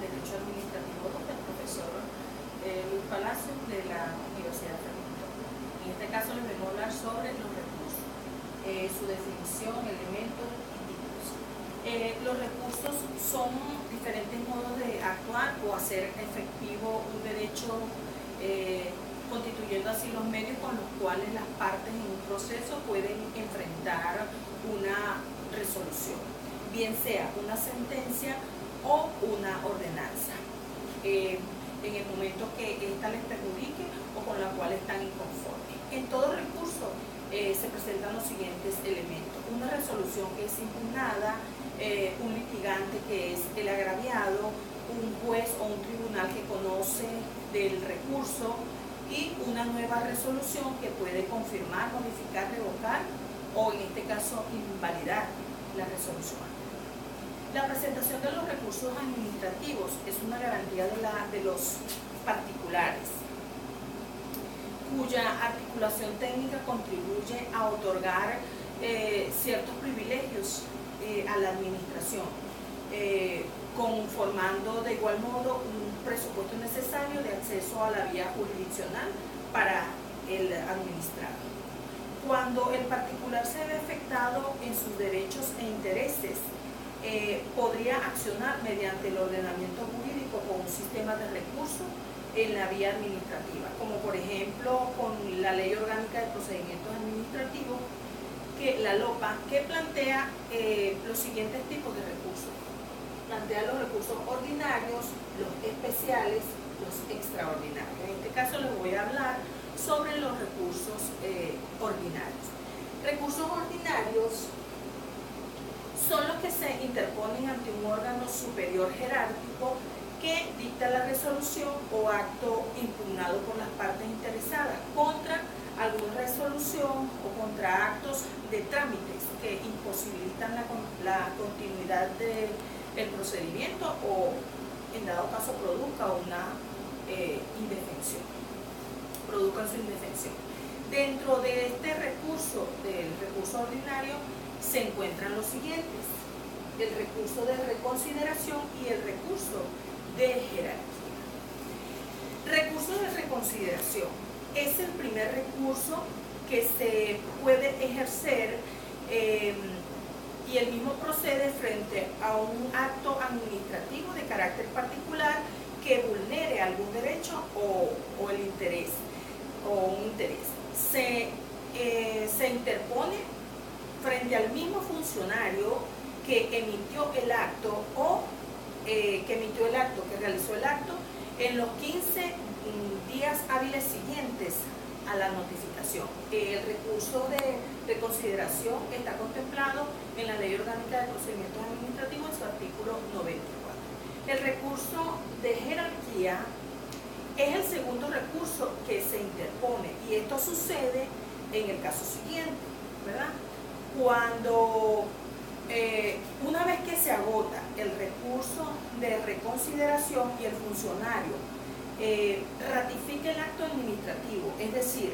Derecho Administrativo del profesor Luis Palacio de la Universidad de Fernando. En este caso les vengo a hablar sobre los recursos, su definición, elementos y tipos. Los recursos son diferentes modos de actuar o hacer efectivo un derecho, constituyendo así los medios con los cuales las partes en un proceso pueden enfrentar una resolución, bien sea una sentencia o una ordenanza, en el momento que ésta les perjudique o con la cual están inconformes. En todo recurso se presentan los siguientes elementos: una resolución que es impugnada, un litigante que es el agraviado, un juez o un tribunal que conoce del recurso y una nueva resolución que puede confirmar, modificar, revocar o en este caso invalidar la resolución. La presentación de los recursos administrativos es una garantía de los particulares, cuya articulación técnica contribuye a otorgar ciertos privilegios a la administración, conformando de igual modo un presupuesto necesario de acceso a la vía jurisdiccional para el administrado. Cuando el particular se ve afectado en sus derechos e intereses, podría accionar mediante el ordenamiento jurídico con un sistema de recursos en la vía administrativa, como por ejemplo con la Ley Orgánica de Procedimientos Administrativos, la LOPA, que plantea los siguientes tipos de recursos. Plantea los recursos ordinarios, los especiales, los extraordinarios. En este caso les voy a hablar sobre los recursos ordinarios. Recursos ordinarios son los que se interponen ante un órgano superior jerárquico que dicta la resolución o acto impugnado por las partes interesadas contra alguna resolución o contra actos de trámites que imposibilitan la continuidad del procedimiento o en dado caso produzcan su indefensión. Dentro de este recurso, del recurso ordinario, se encuentran los siguientes: el recurso de reconsideración y el recurso de jerarquía. Recurso de reconsideración es el primer recurso que se puede ejercer y el mismo procede frente a un acto administrativo de carácter particular que vulnere algún derecho o el interés o un interés. Se interpone frente al mismo funcionario que emitió el acto o que realizó el acto en los 15 días hábiles siguientes a la notificación. El recurso de reconsideración está contemplado en la Ley Orgánica de Procedimientos Administrativos en su artículo 94. El recurso de jerarquía es el segundo recurso que se interpone y esto sucede en el caso siguiente, ¿verdad? Cuando una vez que se agota el recurso de reconsideración y el funcionario ratifica el acto administrativo, es decir,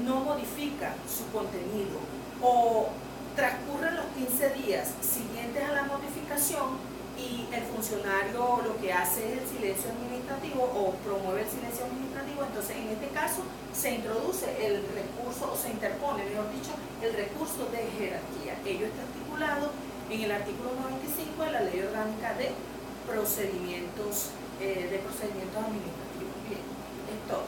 no modifica su contenido o transcurren los 15 días siguientes a la modificación y el funcionario lo que hace es el silencio administrativo o promueve el silencio administrativo, entonces en este caso se introduce el recurso o se interpone, mejor dicho, el recurso de jerarquía. Ello está articulado en el artículo 95 de la Ley Orgánica de Procedimientos administrativos. Bien, es todo.